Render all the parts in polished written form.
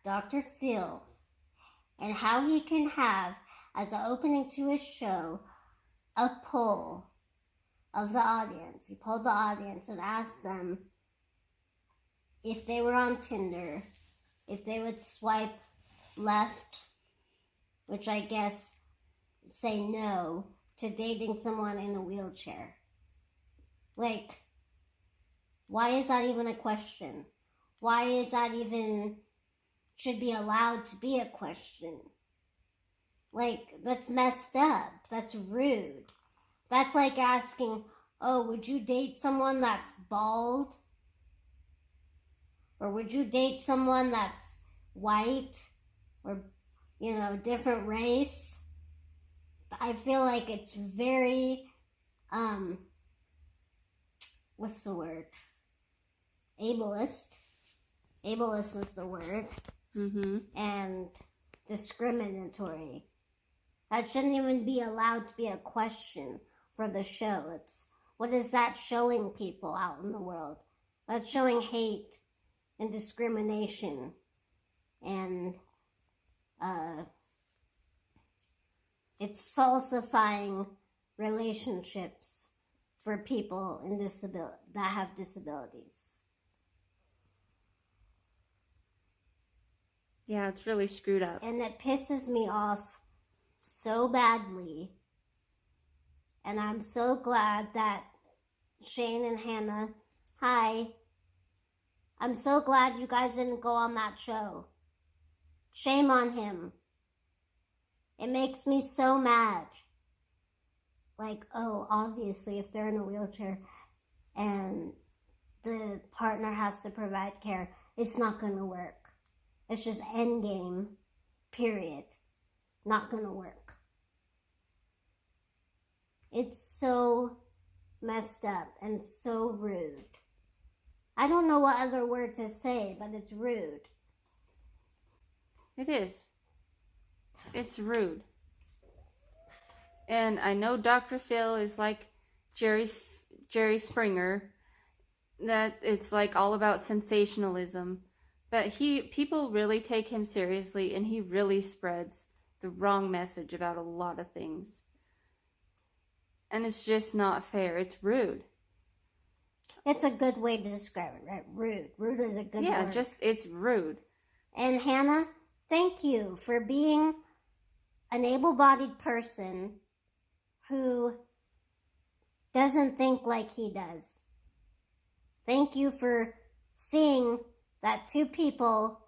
Dr. Phil, and how he can have, as an opening to his show, a poll of the audience. He polled the audience and asked them if they were on Tinder, if they would swipe left, which I guess say no, to dating someone in a wheelchair. Like, why is that even a question? Why is that even should be allowed to be a question? Like, that's messed up. That's rude. That's like asking, oh, would you date someone that's bald? Or would you date someone that's white? Or, different race? I feel like it's very, what's the word? Ableist. Ableist is the word. Mm-hmm. And discriminatory. That shouldn't even be allowed to be a question for the show. What is that showing people out in the world? That's showing hate and discrimination and it's falsifying relationships for people that have disabilities. Yeah, it's really screwed up. And it pisses me off so badly. And I'm so glad that Shane and Hannah, hi. I'm so glad you guys didn't go on that show. Shame on him. It makes me so mad. Like, oh, obviously, if they're in a wheelchair and the partner has to provide care, it's not going to work. It's just end game, period. Not going to work. It's so messed up and so rude. I don't know what other word to say, but it's rude. It is. It's rude. And I know Dr. Phil is like Jerry Springer, that it's like all about sensationalism. But people really take him seriously, and he really spreads the wrong message about a lot of things. And it's just not fair. It's rude. It's a good way to describe it, right? Rude. Rude is a good word. Yeah, it's rude. And Hannah, thank you for being an able-bodied person who doesn't think like he does. Thank you for seeing that two people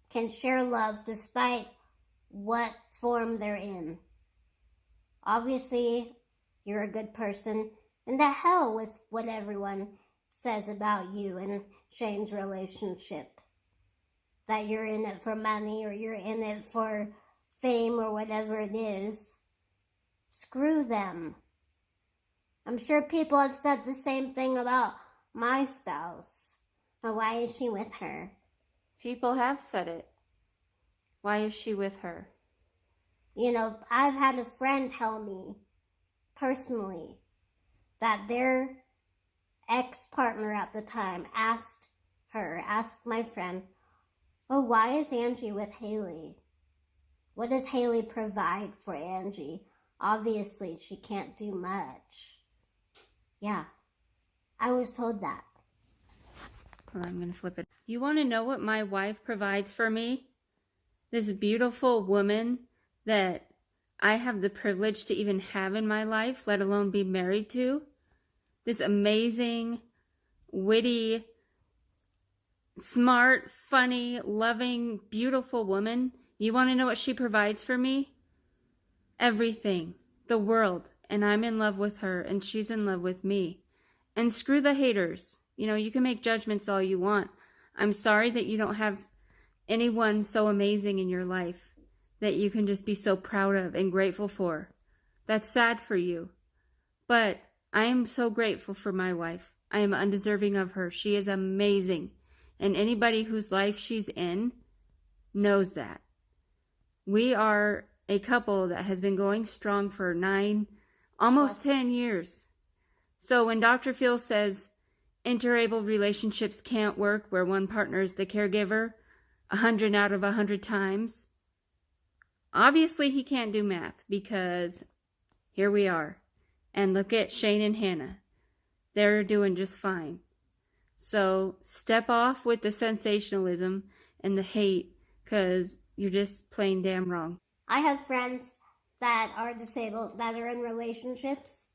can share love despite what form they're in. Obviously, you're a good person, and the hell with what everyone says about you and Shane's relationship. That you're in it for money or you're in it for fame or whatever it is. Screw them. I'm sure people have said the same thing about my spouse. But why is she with her? People have said it. Why is she with her? I've had a friend tell me personally that their ex-partner at the time asked my friend, oh, why is Angie with Haley? What does Haley provide for Angie? Obviously, she can't do much. Yeah, I was told that. Hold on, I'm going to flip it. You want to know what my wife provides for me? This beautiful woman that I have the privilege to even have in my life, let alone be married to. This amazing, witty, smart, funny, loving, beautiful woman. You want to know what she provides for me? Everything. The world. And I'm in love with her, and she's in love with me. And screw the haters. You can make judgments all you want. I'm sorry that you don't have anyone so amazing in your life that you can just be so proud of and grateful for. That's sad for you. But I am so grateful for my wife. I am undeserving of her. She is amazing. And anybody whose life she's in knows that. We are a couple that has been going strong for 9, almost 10 years. So when Dr. Phil says interabled relationships can't work where one partner is the caregiver, 100 out of 100 times. Obviously, he can't do math because here we are. And look at Shane and Hannah. They're doing just fine. So step off with the sensationalism and the hate because you're just plain damn wrong. I have friends that are disabled, that are in relationships,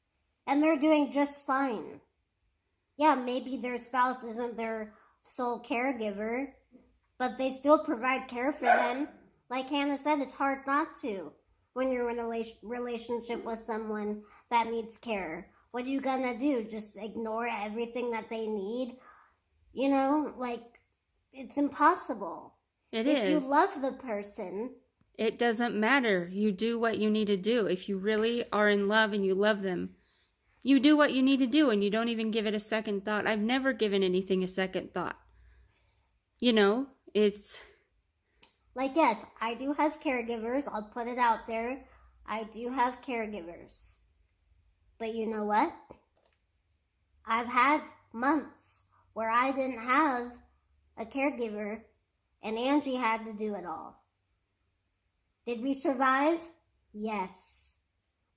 and they're doing just fine. Yeah, maybe their spouse isn't their sole caregiver, but they still provide care for them. Like Hannah said, it's hard not to when you're in a relationship with someone that needs care. What are you gonna do? Just ignore everything that they need? You know, like, it's impossible. It If is. you love the person, it doesn't matter. You do what you need to do. If you really are in love and you love them, you do what you need to do and you don't even give it a second thought. I've never given anything a second thought. You know, it's... like, yes, I do have caregivers. I'll put it out there. I do have caregivers. But you know what? I've had months where I didn't have a caregiver and Angie had to do it all. Did we survive? Yes.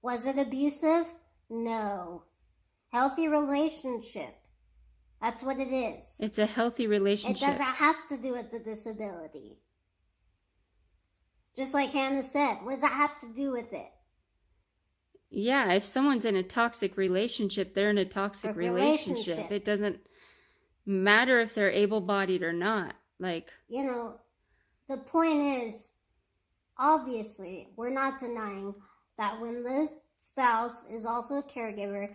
Was it abusive? No. Healthy relationship. That's what it is. It's a healthy relationship. It doesn't have to do with the disability. Just like Hannah said, what does that have to do with it? Yeah, if someone's in a toxic relationship, they're in a toxic relationship. It doesn't matter if they're able-bodied or not. Like, you know, the point is, obviously, we're not denying that when the spouse is also a caregiver,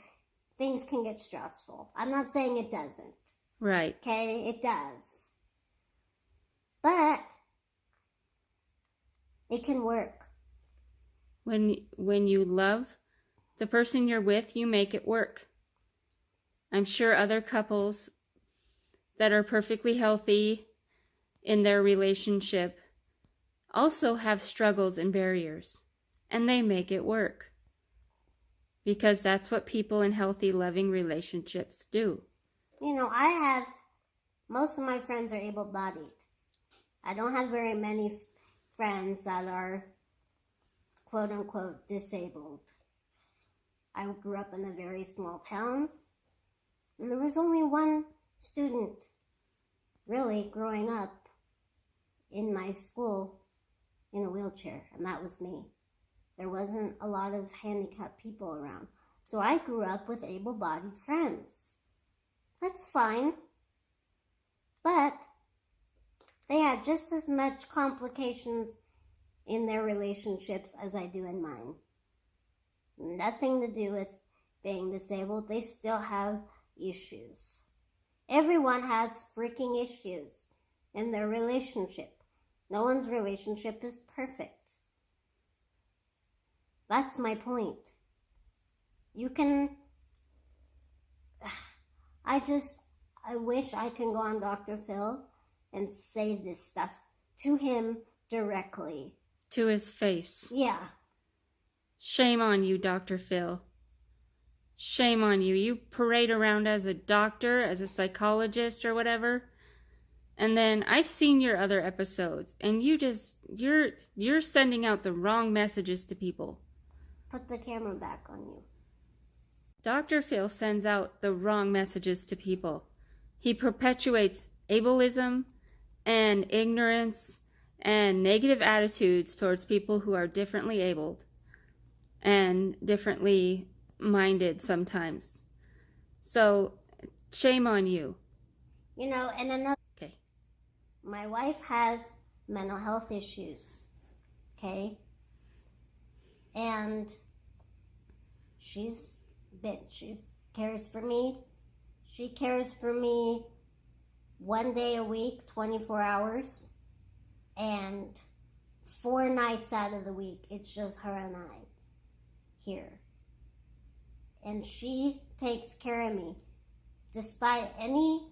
things can get stressful. I'm not saying it doesn't. Right. Okay, it does. But it can work. When you love the person you're with, you make it work. I'm sure other couples that are perfectly healthy in their relationship also have struggles and barriers, and they make it work. Because that's what people in healthy, loving relationships do. You know, most of my friends are able-bodied. I don't have very many friends that are quote-unquote disabled. I grew up in a very small town, and there was only one student really growing up in my school in a wheelchair, and that was me. There wasn't a lot of handicapped people around. So I grew up with able-bodied friends. That's fine. But they had just as much complications in their relationships as I do in mine. Nothing to do with being disabled. They still have issues. Everyone has freaking issues in their relationship. No one's relationship is perfect. That's my point. You can... I wish I can go on Dr. Phil and say this stuff to him directly. To his face. Yeah. Shame on you, Dr. Phil. Shame on you. You parade around as a doctor, as a psychologist or whatever. And then I've seen your other episodes, and you're sending out the wrong messages to people. Put the camera back on you. Dr. Phil sends out the wrong messages to people. He perpetuates ableism and ignorance and negative attitudes towards people who are differently abled and differently minded sometimes. So, shame on you. You know, and another... Okay. My wife has mental health issues. Okay? And she cares for me. She cares for me 1 day a week, 24 hours. And 4 nights out of the week, it's just her and I here. And she takes care of me despite any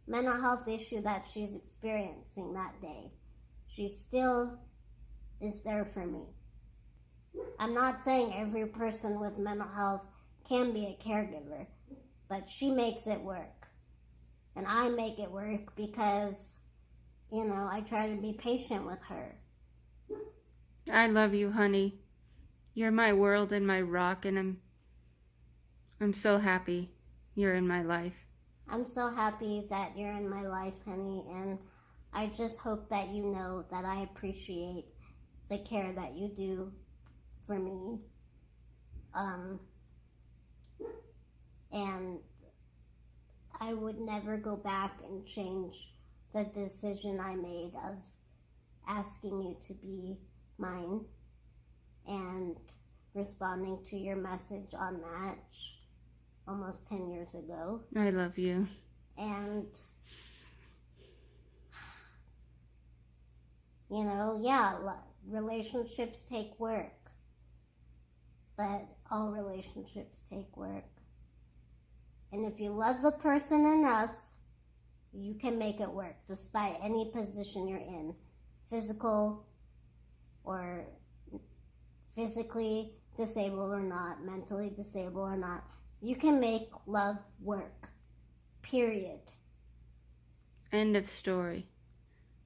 mental health issue that she's experiencing that day. She still is there for me. I'm not saying every person with mental health can be a caregiver, but she makes it work. And I make it work because I try to be patient with her. I love you, honey. You're my world and my rock, and I'm so happy you're in my life. I'm so happy that you're in my life, honey, and I just hope that you know that I appreciate the care that you do for me. And I would never go back and change the decision I made of asking you to be mine and responding to your message on Match almost 10 years ago. I love you. And, yeah, relationships take work. But all relationships take work. And if you love the person enough, you can make it work despite any position you're in. Physical or physically disabled or not, mentally disabled or not. You can make love work. Period. End of story.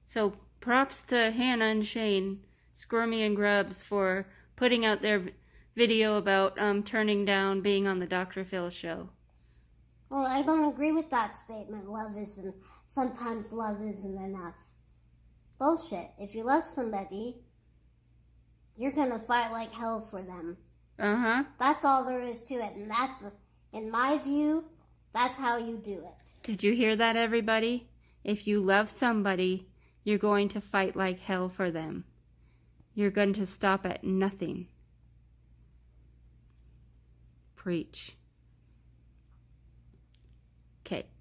So props to Hannah and Shane, Squirmy and Grubs, for putting out their video about turning down being on the Dr. Phil show. Well, I don't agree with that statement. Sometimes love isn't enough. Bullshit. If you love somebody, you're gonna fight like hell for them. Uh-huh. That's all there is to it. And that's, in my view, that's how you do it. Did you hear that, everybody? If you love somebody, you're going to fight like hell for them. You're going to stop at nothing. Preach. Okay.